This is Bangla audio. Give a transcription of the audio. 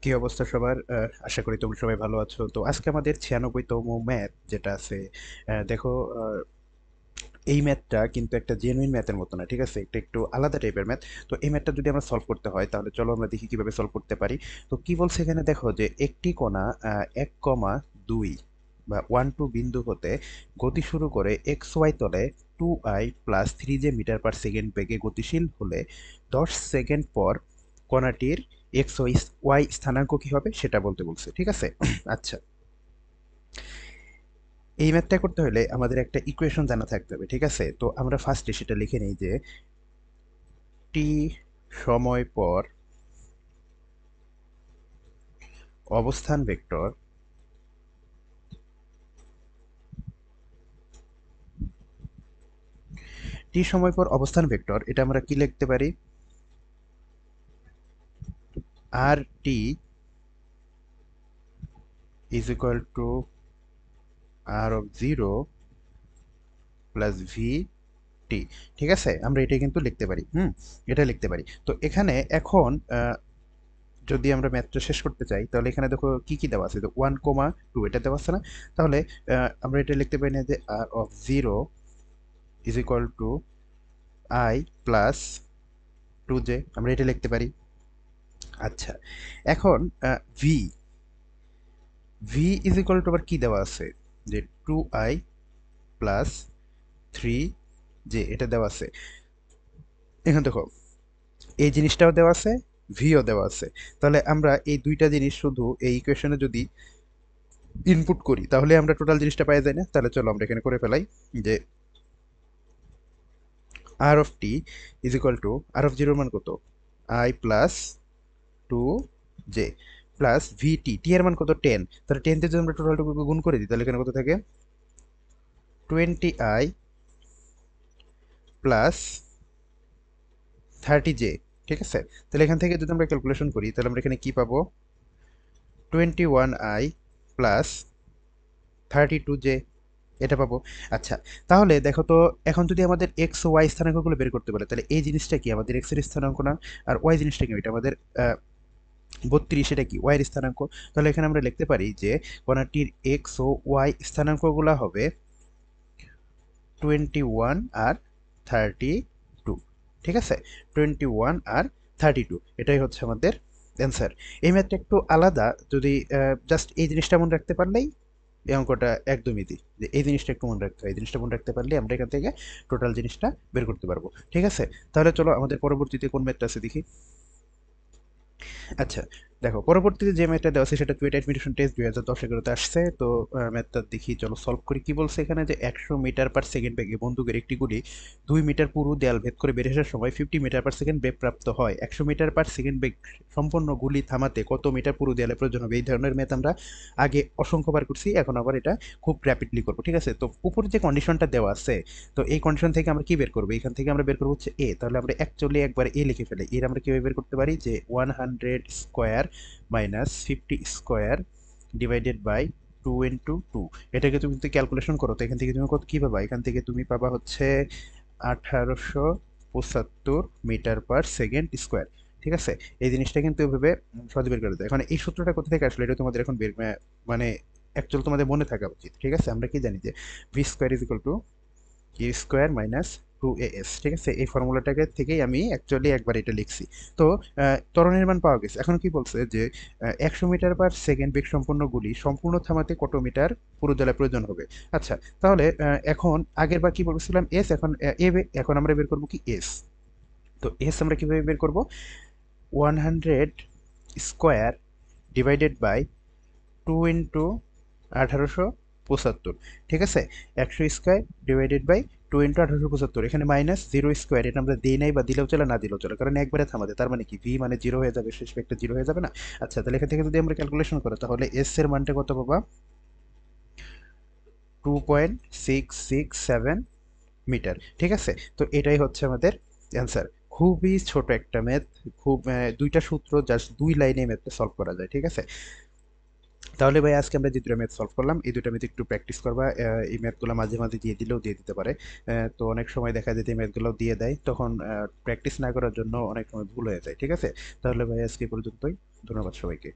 কি অবস্থা সবার? আশা করি তোমরা সবাই ভালো আছো। তো আজকে আমাদের 96তম ম্যাথ যেটা আছে। দেখো, আহ, এই ম্যাথটা কিন্তু একটা জেনুইন ম্যাথের মতো না, ঠিক আছে? এটা একটু আলাদা টাইপের ম্যাথ। তো এই ম্যাথটা যদি আমরা সলভ করতে হয় তাহলে চলো আমরা দেখি কিভাবে সলভ করতে পারি। তো কি বলছে এখানে, দেখো যে একটি কণা 1,2 বা 1 2 বিন্দু হতে গতি শুরু করে এক্স ওয়াই তলে 2i+3j মিটার পার সেকেন্ড বেগে গতিশীল হলে 10 সেকেন্ড পর কণাটির এক্স ওয়াই স্থানাঙ্ক কি হবে সেটা বলতে বলছে, ঠিক আছে? আচ্ছা, এই ম্যাথটা করতে হলে আমাদের একটা ইকুয়েশন জানা থাকতে হবে, ঠিক আছে? তো আমরা ফার্স্টে সেটা লিখে নিই যে টি সময় পর অবস্থান ভেক্টর টি সময় পর অবস্থান ভেক্টর এটা আমরা কি লিখতে পারি? R T is equal to R of zero plus V T. ঠিক আছে, আমরা এটা কিন্তু লিখতে পারি। এটা লিখতে পারি। তো এখানে এখন যদি আমরা ম্যাথটা শেষ করতে চাই তাহলে এখানে দেখো কি কি দেওয়া আছে, তো 1,2 এটা দেওয়া আছে না? তাহলে আমরা এটা লিখতে পারি না যে R of zero is equal to I plus 2j, আমরা এটা লিখতে পারি। আচ্ছা, এখন V V is equal to আবার কি দেওয়া আছে, যে 2i প্লাস 3j এটা দেওয়া আছে। এখন দেখো এই জিনিসটাও দেওয়া আছে, ভিও দেওয়া আছে। তাহলে আমরা এই দুইটা জিনিস শুধু এই ইকুয়েশনে যদি ইনপুট করি তাহলে আমরা টোটাল জিনিসটা পাই যায় না? তাহলে চলো আমরা এখানে করে ফেলাই যে R of T is equal to R of জিরোর মান কত, I plus 2j plus V T, T এর মান কত, 10। তাহলে 10 দিয়ে যদি আমরা টোটালটুকু গুণ করে দিই তাহলে এখানে কত থাকে, 20i প্লাস 30j। ঠিক আছে, তাহলে এখান থেকে যদি আমরা ক্যালকুলেশন করি তাহলে আমরা এখানে কি পাবো, 21i প্লাস 32j এটা পাবো। আচ্ছা, তাহলে দেখো তো, এখন যদি আমাদের এক্স ওয়াই স্থানাঙ্কগুলো বের করতে বলে তাহলে এই জিনিসটা কি আমাদের এক্স এর স্থানাঙ্ক না? আর ওয়াই জিনিসটা কি, এটা আমাদের 32, এটা কি ওয়াই এর স্থানাঙ্ক। তাহলে এখানে আমরা লিখতে পারি যে কণাটির এক্স ও ওয়াই স্থানাঙ্কগুলো হবে 21 আর 32। ঠিক আছে, 21 আর 32 এটাই হচ্ছে আমাদের অ্যান্সার। এই ম্যাথটা একটু আলাদা, যদি জাস্ট এই জিনিসটা মনে রাখতে পারলেই এই অঙ্কটা একদমই ইজি। যে এই জিনিসটা একটু মনে রাখতে হয়, এই জিনিসটা মনে রাখতে পারলে আমরা এখান থেকে টোটাল জিনিসটা বের করতে পারবো। ঠিক আছে, তাহলে চলো আমাদের পরবর্তীতে কোন ম্যাথটা আছে দেখি। আচ্ছা, দেখো পরবর্তীতে যে ম্যাথটা দেওয়া আছে সেটা কুয়েট অ্যাডমিশন টেস্ট 2010-11-তে আসছে। তো ম্যাথটা দেখি, চলো সলভ করি। কি বলছে এখানে, যে 100 মিটার পার সেকেন্ড বেগে বন্দুকের একটি গুলি 2 মিটার পুরু দেয়াল ভেদ করে বের আসার সময় 50 মিটার পার সেকেন্ড বেগ প্রাপ্ত হয়। 100 মিটার পার সেকেন্ড বেগ সম্পন্ন গুলি থামাতে কত মিটার পুরু দেয়ালে প্রয়োজন হবে? এই ধরনের ম্যাথ আমরা আগে অসংখ্যবার করছি, এখন আবার এটা খুব র্যাপিডলি করবো। ঠিক আছে, তো উপরে যে কন্ডিশনটা দেওয়া আছে, তো এই কন্ডিশন থেকে আমরা কি বের করবো? এখান থেকে আমরা বের করবো হচ্ছে এ। তাহলে আমরা অ্যাকচুয়ালি একবার এ লিখে ফেলি। এর আমরা কিভাবে বের করতে পারি, যে 100 square minus 50 square divided by 2 × 2। এটাকে তুমি যদি ক্যালকুলেশন করো তো এখান থেকে তুমি কত কি পাবা, এখান থেকে তুমি পাবা হচ্ছে 1875 মিটার পার সেকেন্ড স্কোয়ার। ঠিক আছে, এই জিনিসটা কিন্তু এভাবে সহজে বের করে দেয়। এখন এই সূত্রটা কোথা থেকে আসলে এটা তোমাদের এখন বের মানে অ্যাকচুয়াল তোমাদের মনে থাকা উচিত। ঠিক আছে, আমরা কি জানি যে V square is equal to U square minus 2as। ঠিক আছে, এই ফর্মুলাটাকে থেকেই আমি অ্যাকচুয়ালি একবার এটা লিখছি। তো ত্বরণের মান পাওয়া গেছে। এখন কি বলছে যে 100 মিটার পার সেকেন্ড বেগ সম্পন্ন গুলি সম্পূর্ণ থামাতে কত মিটার পুরো জ্বালা প্রয়োজন হবে? আচ্ছা, তাহলে এখন আগের বার কি বলছিলাম এস, এখন এখন আমরা বের করবো কি এস। তো এস আমরা কিভাবে বের করব, 100 স্কোয়ার ডিভাইডেড বাই 2 × 1875। ঠিক আছে, 100 স্কোয়ার ডিভাইডেড বাই 2 × 1875, এখানে মাইনাস 0 স্কোয়ার, এটা আমরা দিই নাই বা দিলেও চলে না দিলেও চলে, কারণ একবারে থামাতে, তার মানে কি ভি মানে জিরো হয়ে যাবে, শেষ একটা জিরো হয়ে যাবে না? আচ্ছা, তাহলে এখান থেকে যদি আমরা ক্যালকুলেশন করি তাহলে এস এর মানটা কত পাবা, 2.667 মিটার। ঠিক আছে, তো এটাই হচ্ছে আমাদের অ্যান্সার। খুবই ছোট একটা ম্যাথ, খুব দুইটা সূত্র, জাস্ট 2 লাইনে ম্যাথটা সলভ করা যায়। ঠিক আছে, তাহলে ভাই আজকে আমরা যে দুটো ম্যাথ সলভ করলাম এই দুটো ম্যাথ একটু প্র্যাকটিস করবা। এই ম্যাথগুলো মাঝে মাঝে দিয়ে দিলেও দিয়ে দিতে পারে। তো অনেক সময় দেখা যায় যে ম্যাথগুলো দিয়ে দেয়, তখন প্র্যাকটিস না করার জন্য অনেক সময় ভুল হয়ে যায়। ঠিক আছে, তাহলে ভাই আজকে এই পর্যন্তই। ধন্যবাদ সবাইকে।